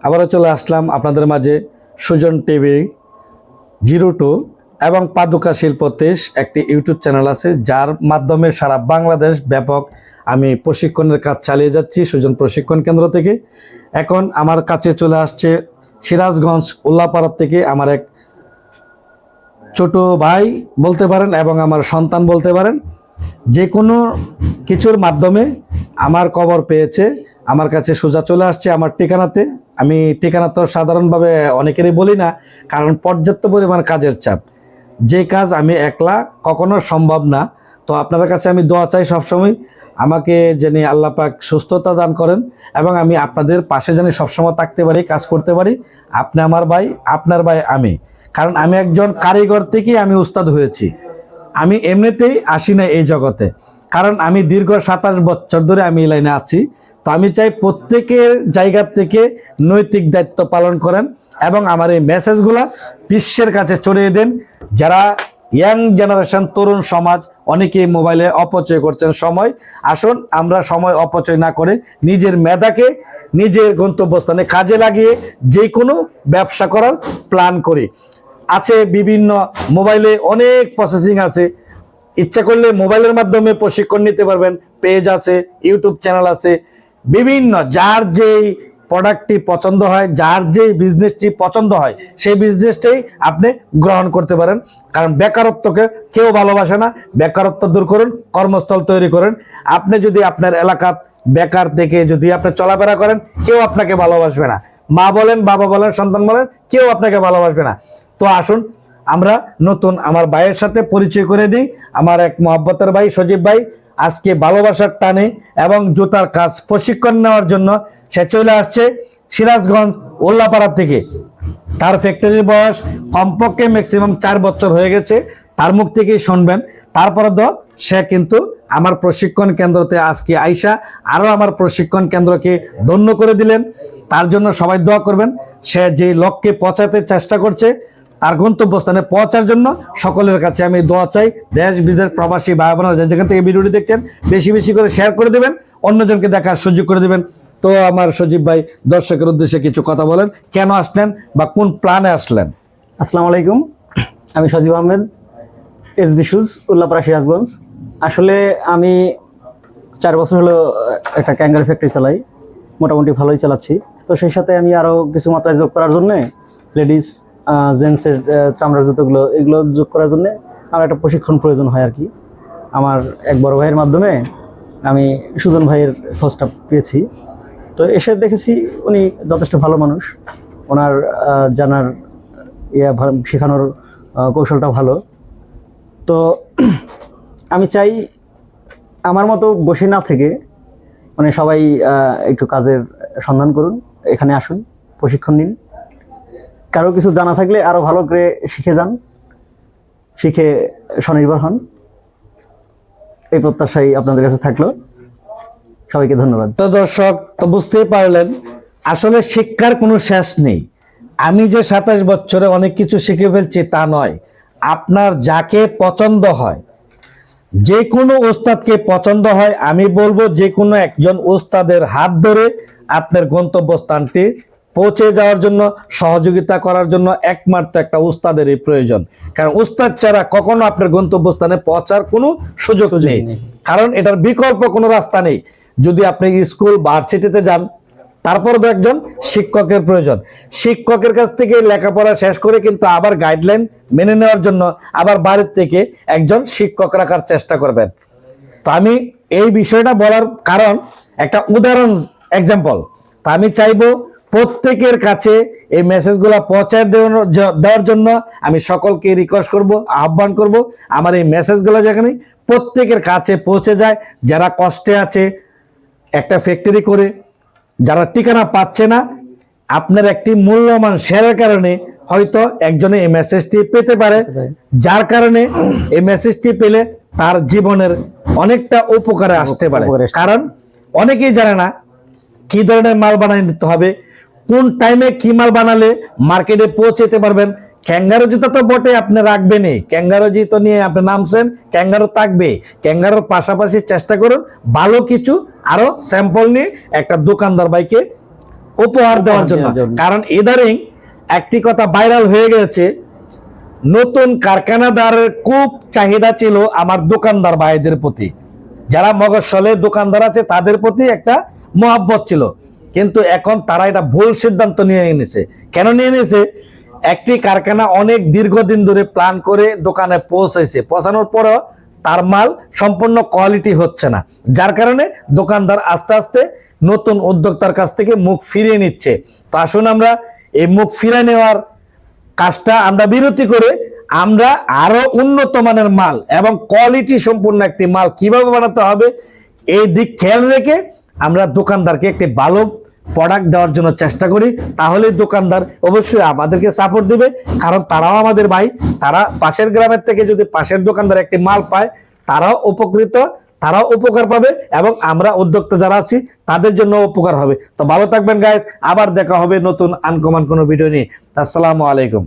আবারও চলে আসলাম আপনাদের মাঝে সুজন টিভি 02 এবং পাদুকা শিল্প 23 একটি ইউটিউব চ্যানেল আছে, যার মাধ্যমে সারা বাংলাদেশ ব্যাপক আমি প্রশিক্ষণের কাজ চালিয়ে যাচ্ছি সুজন প্রশিক্ষণ কেন্দ্র থেকে। এখন আমার কাছে চলে আসছে সিরাজগঞ্জ উল্লাপাড়া থেকে আমার এক ছোট ভাই বলতে পারেন এবং আমার সন্তান বলতে পারেন। যে কোনো কিছুর মাধ্যমে আমার খবর পেয়েছে, আমার কাছে সোজা চলে আসছে আমার ঠিকানাতে। আমি ঠিকানা তো সাধারণভাবে অনেকেরই বলি না, কারণ পর্যাপ্ত পরিমাণ কাজের চাপ। যে কাজ আমি একলা কখনো সম্ভব না। তো আপনাদের কাছে আমি দোয়া চাই সবসময় আমাকে যেন আল্লাহ পাক সুস্থতা দান করেন এবং আমি আপনাদের পাশে যেন সবসময় থাকতে পারি, কাজ করতে পারি। আপনি আমার ভাই, আপনার ভাই আমি। কারণ আমি একজন কারিগর থেকেই আমি উস্তাদ হয়েছি। আমি এমনিতেই আসি না এই জগতে, কারণ আমি দীর্ঘ 27 বছর ধরে আমি এই লাইনে আছি। তো আমি চাই প্রত্যেকের জায়গা থেকে নৈতিক দায়িত্ব পালন করেন এবং আমার এই মেসেজগুলা বিশ্বের কাছে ছড়িয়ে দেন। যারা ইয়াং জেনারেশন, তরুণ সমাজ অনেকেই মোবাইলে অপচয় করছেন সময়। আসুন আমরা সময় অপচয় না করে নিজের মেধাকে নিজের গন্তব্যস্থানে কাজে লাগিয়ে যে কোনো ব্যবসা করার প্ল্যান করি। আছে বিভিন্ন মোবাইলে অনেক প্রসেসিং আছে, ইচ্ছা করলে মোবাইলের মাধ্যমে প্রশিক্ষণ নিতে পারবেন। পেজ আছে, ইউটিউব চ্যানেল আছে, বিভিন্ন যার যেই প্রোডাক্টটি পছন্দ হয়, যার যেই বিজনেসটি পছন্দ হয়, সেই বিজনেসটাই আপনি গ্রহণ করতে পারেন। কারণ বেকারত্বকে কেউ ভালোবাসে না। বেকারত্ব দূর করুন, কর্মস্থল তৈরি করুন। আপনি যদি আপনার এলাকার বেকার থেকে যদি আপনি চলাফেরা করেন, কেউ আপনাকে ভালোবাসবে না। মা বলেন, বাবা বলেন, সন্তান বলেন, কেউ আপনাকে ভালোবাসবে না। তো আসুন আমরা নতুন আমার ভাইয়ের সাথে পরিচয় করে দিই। আমার এক মহব্বতের ভাই সজীব ভাই আজকে ভালোবাসার টানে এবং জুতার কাজ প্রশিক্ষণ নেওয়ার জন্য সে চলে আসছে সিরাজগঞ্জ উল্লাপাড়া থেকে। তার ফ্যাক্টরির বয়স কমপক্ষে ম্যাক্সিমাম 4 বছর হয়ে গেছে। তার মুখ থেকেই শুনবেন। তারপরে তো সে কিন্তু আমার প্রশিক্ষণ কেন্দ্রতে আজকে আইসা আরও আমার প্রশিক্ষণ কেন্দ্রকে ধন্য করে দিলেন। তার জন্য সবাই দোয়া করবেন। সে যে লক্ষ্যে পৌঁছাতে চেষ্টা করছে, তার গন্তব্যস্থানে পৌঁছার জন্য সকলের কাছে আমি দোয়া চাই। দেশ বিদেশ প্রবাসী ভাই বোনেরা যেখান থেকে ভিডিওটি দেখছেন, বেশি বেশি করে শেয়ার করে দেবেন, অন্যজনকে দেখার সুযোগ করে দেবেন। তো আমার সজীব ভাই দর্শকের উদ্দেশ্যে কিছু কথা বলেন, কেন আসলেন বা কোন প্ল্যানে আসলেন? আসসালামু আলাইকুম, আমি সজীব আহমেদ, এসডি শুজ, উল্লাপাড়া, সিরাজগঞ্জ। আসলে আমি 4 বছর হলো একটা ক্যাঙ্গারু ফ্যাক্টরি চালাই, মোটামুটি ভালোই চালাচ্ছি। তো সেই সাথে আমি আরও কিছু মাত্রায় যোগ করার জন্যে লেডিস জেন্টসের চামড়ার জুতোগুলো এগুলো যোগ করার জন্যে আমার একটা প্রশিক্ষণ প্রয়োজন হয় আর কি। আমার এক বড় ভাইয়ের মাধ্যমে আমি সুজন ভাইয়ের খোঁজটা পেয়েছি। তো এসে দেখেছি উনি যথেষ্ট ভালো মানুষ, ওনার জানার শেখানোর কৌশলটা ভালো। তো আমি চাই আমার মতো বসে না থেকে মানে সবাই একটু কাজের সন্ধান করুন, এখানে আসুন, প্রশিক্ষণ নিন। কারো কিছু জানা থাকলে আরো ভালো করে শিখে যান, শিখে স্বনির্ভর হন। এই প্রত্যাশাই আপনাদের কাছে থাকলো। সবাইকে ধন্যবাদ। তো দর্শক তো বুঝতেই পারলেন, আসলে শিক্ষার কোনো শেষ নেই। আমি যে 27 বছরে অনেক কিছু শিখে ফেলছি তা নয়। আপনার যাকে পছন্দ হয়, যে কোনো ওস্তাদকে পছন্দ হয়, আমি বলবো যে কোনো একজন ওস্তাদের হাত ধরে আপনার গন্তব্যস্থানটি পৌঁছে যাওয়ার জন্য, সহযোগিতা করার জন্য একমাত্র একটা উস্তাদেরই প্রয়োজন। কারণ উস্তাদ ছাড়া কখনো আপনার গন্তব্যস্থানে পৌঁছার কোনো সুযোগ নেই, কারণ এটার বিকল্প কোনো রাস্তা নেই। যদি আপনি স্কুল ভার্সিটিতে যান, তারপর তো একজন শিক্ষকের প্রয়োজন। শিক্ষকের কাছ থেকে লেখাপড়া শেষ করে কিন্তু আবার গাইডলাইন মেনে নেওয়ার জন্য আবার বাড়ির থেকে একজন শিক্ষক রাখার চেষ্টা করবেন। তো আমি এই বিষয়টা বলার কারণ একটা উদাহরণ, এক্সাম্পল। তো আমি চাইবো প্রত্যেকের কাছে এই মেসেজগুলো পৌঁছায় দেওয়ার জন্য আমি সকলকে রিকোয়েস্ট করব, আহ্বান করব, আমার এই মেসেজগুলো যেখানে প্রত্যেকের কাছে পৌঁছে যায়। যারা কষ্টে আছে একটা ফ্যাক্টরি করে, যারা ঠিকানা পাচ্ছে না, আপনার একটি মূল্যবান শেয়ারের কারণে হয়তো একজনে এই মেসেজটি পেতে পারে, যার কারণে এই মেসেজটি পেলে তার জীবনের অনেকটা উপকারে আসতে পারে। কারণ অনেকেই জানে না কি ধরনের মাল বানিয়ে নিতে হবে, কোন টাইমে কি মাল বানালে মার্কেটে পৌঁছতে পারবেন। ক্যাঙ্গারু জুতা তো বটে আপনি রাখবেনই, ক্যাঙ্গারু জুতো নিয়ে আপনি নামছেন, ক্যাঙ্গারু থাকবে। ক্যাঙ্গারুর পাশাপাশি চেষ্টা করুন ভালো কিছু আরো স্যাম্পল নিয়ে একটা দোকানদার ভাইকে উপহার দেওয়ার জন্য। কারণ ইদারিং একটি কথা ভাইরাল হয়ে গেছে, নতুন কারখানাদারের খুব চাহিদা ছিল আমার দোকানদার ভাইদের প্রতি, যারা মগজলে দোকানদার আছে তাদের প্রতি একটা মহব্বত ছিল। কিন্তু এখন তারা এটা ভুল সিদ্ধান্ত নিয়ে নিয়েছে। কেন নিয়ে নিয়েছে? একটি কারখানা অনেক দীর্ঘদিন ধরে প্ল্যান করে দোকানে পৌঁছানোর পরও তার মাল সম্পূর্ণ কোয়ালিটি হচ্ছে না, যার কারণে দোকানদার আস্তে আস্তে নতুন উদ্যোক্তার কাছ থেকে মুখ ফিরিয়ে নিচ্ছে। তো আসুন আমরা এই মুখ ফিরিয়ে নেওয়ার কাজটা আমরা বিরতি করে আমরা আরো উন্নত মানের মাল এবং কোয়ালিটি সম্পূর্ণ একটি মাল কিভাবে বানাতে হবে এই দিক খেয়াল রেখে আমরা দোকানদারকে একটি ভালো প্রোডাক্ট দেওয়ার জন্য চেষ্টা করি। তাহলে দোকানদার অবশ্যই আমাদেরকে সাপোর্ট দিবে, কারণ তারাও আমাদের ভাই। তারা পাশের গ্রামের থেকে যদি পাশের দোকানদার একটি মাল পায়, তারাও উপকৃত, তারাও উপকার পাবে এবং আমরা উদ্যোক্তা যারা আছি তাদের জন্য উপকার হবে। তো ভালো থাকবেন গাইস, আবার দেখা হবে নতুন আনকমন কোনো ভিডিও নিয়ে। আসসালামু আলাইকুম।